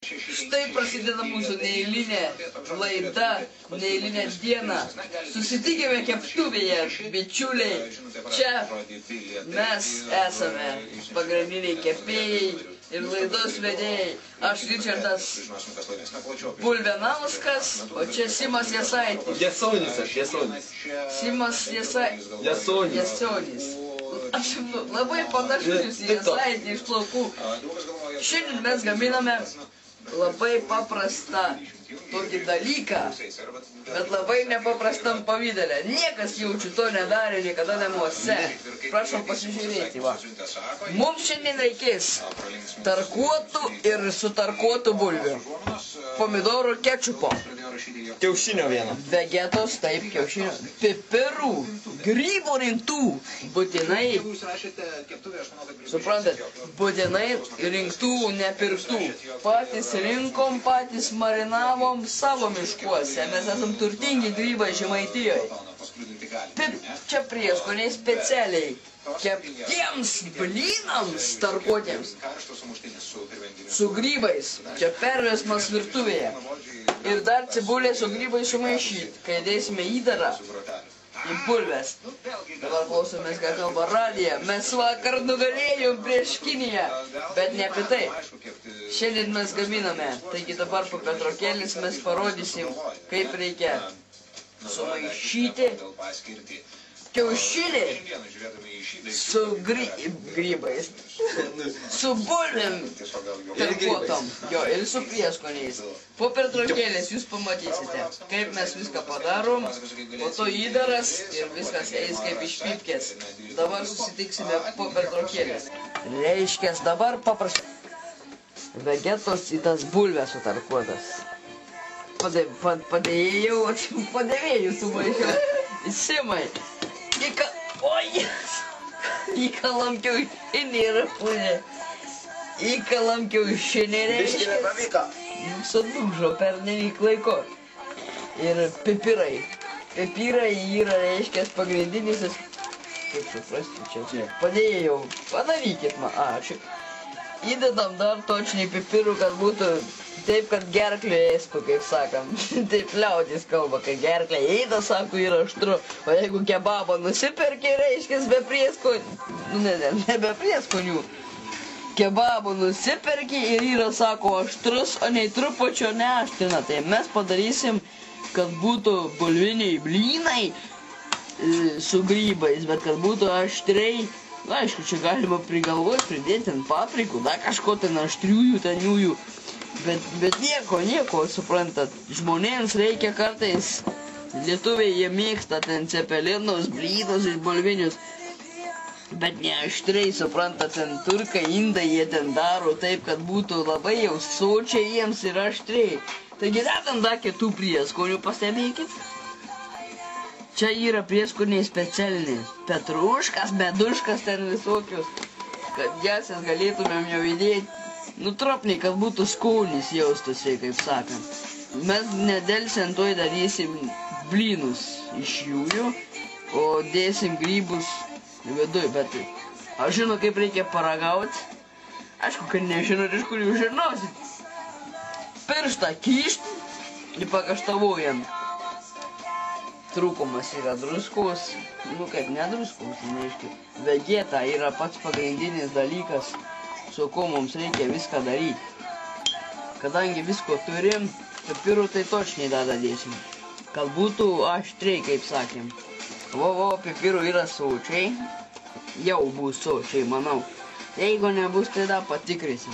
Štai prasideda mūsų neeilinė laida, neeilinė diena. Susitikime keptuvėje, bičiuliai. Čia mes esame pagrindiniai kepėjai ir laidos vedėjai. Aš Ričardas Bulvenauskas, o čia Simas Jasaitis. Jasonis. Simas Jasonis. Aš labai panašus į Jasaitį iš plaukų. Šiandien mes gaminame labai paprastą tokį dalyką, bet labai nepaprastam pavidale. Niekas jaučiu to nedarė niekada namuose. Prašom pasižiūrėti, va. Mums šiandien reikės tarkuotų ir sutarkuotų bulvių, pomidorų kečupo, Kiaušinio vieno. vegetos, taip, kiaušinio, pipirų, grybų rinktų, būtinai, suprantat, būtinai rinktų, nepirktų. Patys rinkom, patys marinavom savo miškuose, mes esam turtingi grybai Žemaitijoje. Čia prieskoniai specialiai keptiems blynams tarkuotiems su grybais. Čia perversmas virtuvėje. Ir dar cibulė su grybai sumaišyti, kai dėsime įdarą į bulves. Dabar klausomės, ką kalba radija. Mes vakar nugalėjom prieš Kiniją, bet ne apie tai. Šiandien mes gaminame, taigi dabar po pertraukėlės mes parodysim, kaip reikia sumaišyti kiaušinį su grybais, su bulvėm tarkuotom, ir su prieskoniais. Po pertraukėlės jūs pamatysite, kaip mes viską padarom, po to įdaras ir viskas eis kaip iš pypkės. Dabar susitiksime po pertraukėlės. Reiškės dabar paprastai. Vegetos į tas bulves sutarkuotas. Padėjėjų sumaišiau. Simai. Įkalam kiaušinį ir pusė. Įkalam kiaušinį reiškia. Sudūžo per nevyk laiko. Ir pipirai. Pipirai yra reiškia pagrindinis. Kaip suprasti čia. Padėjau. Padarykit man. Ačiū. Įdedam dar točniai pipirų, kad būtų taip, kad gerklė ėstų, kaip sakant. Taip liaudis kalba, kai gerklė eida, sako, yra aštru. O jeigu kebabą nusiperki, reiškia be prieskonių. Ne be prieskonių. Kebabą nusiperki ir yra, sako, aštrus, o nei trupučio neaštrina. Tai mes padarysim, kad būtų bulviniai blynai su grybais, bet kad būtų aštriai. Na, aišku, čia galima prigalvoti, pridėti ant paprikų, dar kažko ten aštriųjų, teniųjų. Bet nieko, suprantat, žmonėms reikia kartais, lietuviai jie mėgsta ten cepelinus, blynus iš bulvinius, bet ne aštriai, suprantat, ten turkai, indai jie ten daro taip, kad būtų labai jau sočiai jiems ir aštriai. Taigi dedam dar kitų prieskonių, pastebėkit. Čia yra prieskoniai specialiniai, petruškas, meduškas ten visokius, kad jas galėtumėm jau įdėti. Nutropniai, kad būtų skonis jaustusi, kaip sakant. Mes nedelsiant toj darysim blynus iš jųjų, o dėsim grybus viduj, bet aš žinau, kaip reikia paragauti. Aišku, kad nežinot, iš kur jūs žinosit. Pirštą kyšt ir pakaštavojant. Trūkumas yra druskos, kaip nedruskos, neaiškiai. Vegeta yra pats pagrindinis dalykas, su ko mums reikia viską daryti. Kadangi visko turim, pipirų tai točniai dėsim. Kad būtų aštriai, kaip sakėm. Pipirų yra sočiai. Jau bus sočiai, manau. Jeigu nebus, tai dar patikrisim.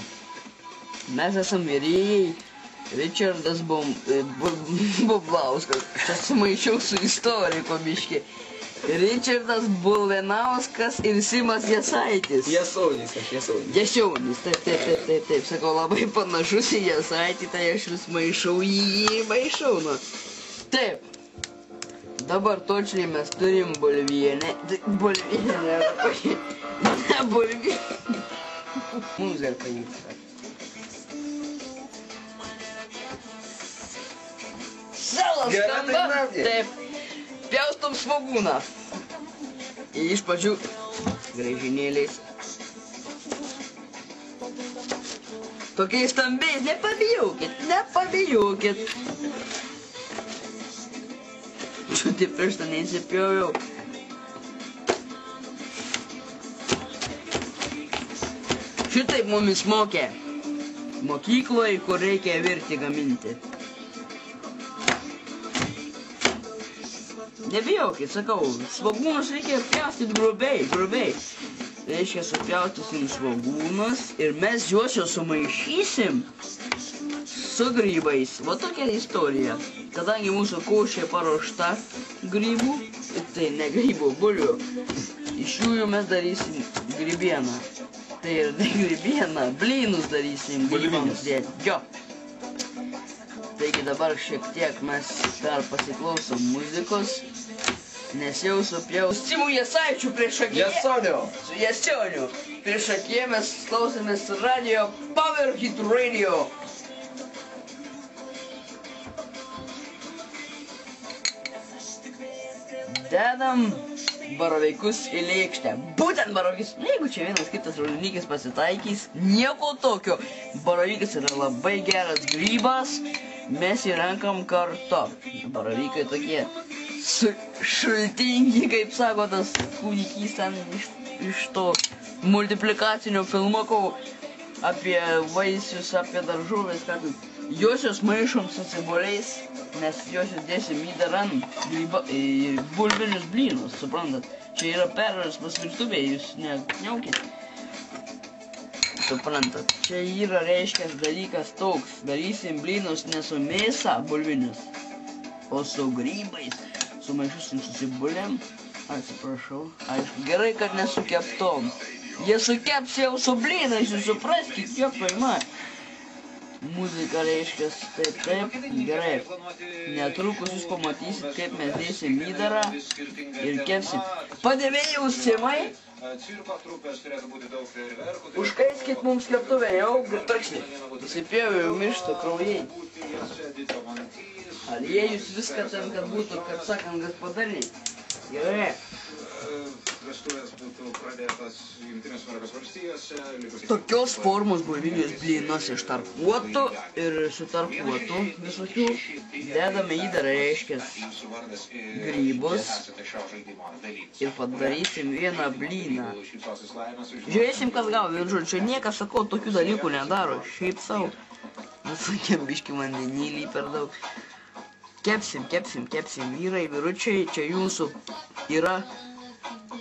Mes esam virėjai. Ričardas Bublauskas. Čia sumaišiau su istoriko biškį. Ričardas Bulvenauskas ir Simas Jasaitis. Jasonis. Jasonis, taip. Sakau, labai panašus į Jasaitį, tai aš vis maišau jį, nu. Taip. Dabar točniai mes turim bulvienę. Mums gal pavyks. Salas skamba. Taip. Pjaustom svogūną. Iš pradžių graižinėliais. Tokiais stambiais, nepabijokit. Čiūti pirštą neįsipjoviau. Šitaip mumis mokė mokykloje, kur reikia virti gaminti. Nebijokit, sakau, svogūnus reikia pjaustyti grubiai. Reiškia supjaustysim svogūnus ir mes juos jau sumaišysim su grybais. Va tokia istorija. Kadangi mūsų košė paruošta grybų, tai ne grybų, bulvių, iš jų mes darysim grybieną. Tai ir ne grybieną, blynus darysim grybams dėti. Jo. Taigi dabar šiek tiek mes dar pasiklausom muzikos, nes jau supjaustimu Jasaičių priešakyje. Su Jasioniu. Priešakyje mes klausomės radio Power Hit Radio. Dedam baraveikus į lėkštę. Būtent baraveikus. Jeigu čia vienas kitas raudonikis pasitaikys, nieko tokio. Baravykas yra labai geras grybas. Mes jį renkam kartu. Baravykai tokie šaltingi, kaip sako tas kūdikys ten iš to multiplikacinio filmuko apie vaisius, apie daržovės. Josios maišom su ciboliais, nes josios dėsim į dar ant bulvinius blynus, suprantat. Čia yra perras pas virtuvėje, jūs nekniaukit. Suprantat, čia yra reiškia dalykas toks. Darysim blynus ne su mėsa bulvinius, o su grybais. Sumaišysim su cibulėm. Atsiprašau. Aišku, gerai, kad nesukeptom. Jie sukeps jau su blynais, jūs supraskit, kiek paima. Muzika reiškia taip, gerai. Netrukus jūs pamatysit, kaip mes dėsim įdarą ir kepsim. Padėvėjau simai. Užkaiskit mums keptuvę jau girtakšnį. Įsipjauju mištų kraujai. Aliejus viską ten, kad būtų, kaip sakant, gaspadarniai. Gerai. Tokios formos bulvinės blynas iš tarkuotų ir su tarkuotų visokių. Dedame įdarą, reiškia grybus ir padarysim vieną blyną. Žiūrėsim, kas gauvi. Čia niekas, sakau, tokių dalykų nedaro. Šiaip savo. Visokiam biški vandenėlį per daug. Kepsim, vyrai, vyručiai, čia jūsų yra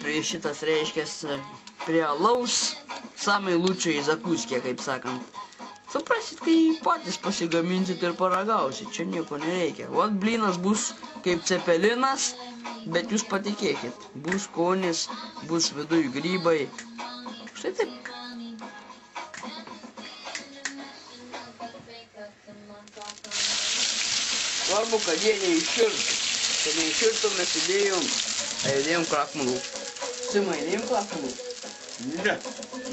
prie šitas reiškės, prie alaus, samai lūčiai zakuskė, kaip sakant. Suprasit, kai patys pasigaminsit ir paragausit, čia nieko nereikia. Vat blynas bus kaip cepelinas, bet jūs patikėkit, bus skonis, bus viduj grybai. Štai taip. Svarbu, kad jie neiširtų. Kad neiširtų mes įdėjom krakmalų. Simai, įdėjom krakmalų? Ne.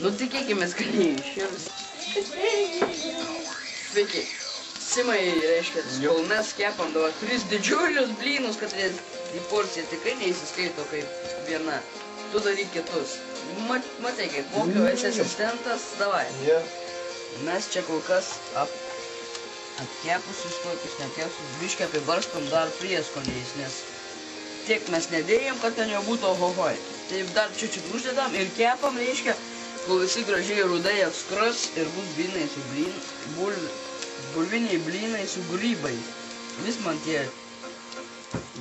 Nu tikėkimės, kad neiširs. Sveiki. Simai, reiškia, kol mes kepam dabar 3 didžiulius blynus, kad į porciją tikrai neįsiskaito kaip viena. Tu daryk kitus. Matai, kaip mokiau esi asistentas, davai. Mes čia kol kas atkepusius tokius, nekepusius, biškai apibarstom dar prieskoniais, nes tiek mes nedėjom, kad ten jau būtų ohohoj. Taip dar čiučiut uždedam ir kepam, reiškia, kol visi gražiai rudai atskras ir bus blynai su bulviniai blynai su grybais. Vis man tie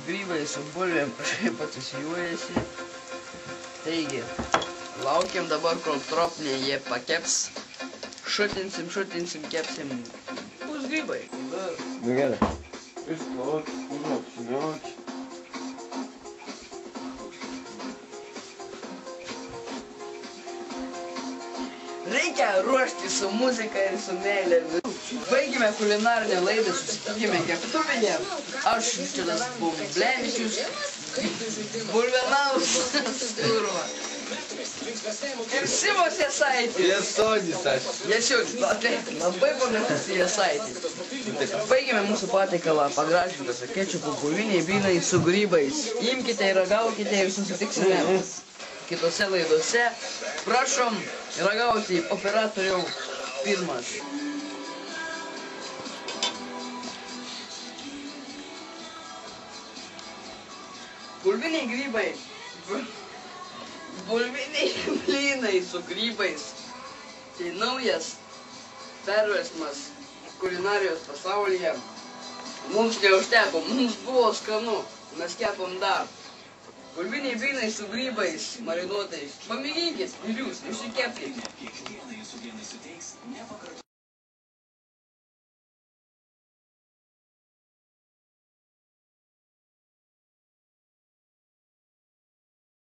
grybai su bulvėm kažkaip atsisijuojasi. Taigi, laukiam dabar, kol tropnė jie pakeps. Šutinsim, kepsim. Bus grybai. Gerai. Išplauk, užapsiniok. Reikia ruošti su muzika ir su meilė. Baigime kulinarinę laidą, susitikime keptuvėje. Aš šitas Blevičius, Bulvenaus, Sturva. Ir Simas Jasaitis. Jasonis aš. Jasionis, labai panašus į Jasaitį. Baigime mūsų patiekalą pagražintą su kečupu, bulviniai blynai su grybais. Imkite ir ragaukite ir susitiksime kitose laidose. Prašom ragauti operatoriau pirmas. Bulviniai grybai. Bulviniai blynai su grybais. Tai naujas perversmas kulinarijos pasaulyje. Mums neužteko, mums buvo skanu. Mes kepam dar. Bulviniai blynai su grybais marinuotais. Pamėginkit ir jūs išsikepkite.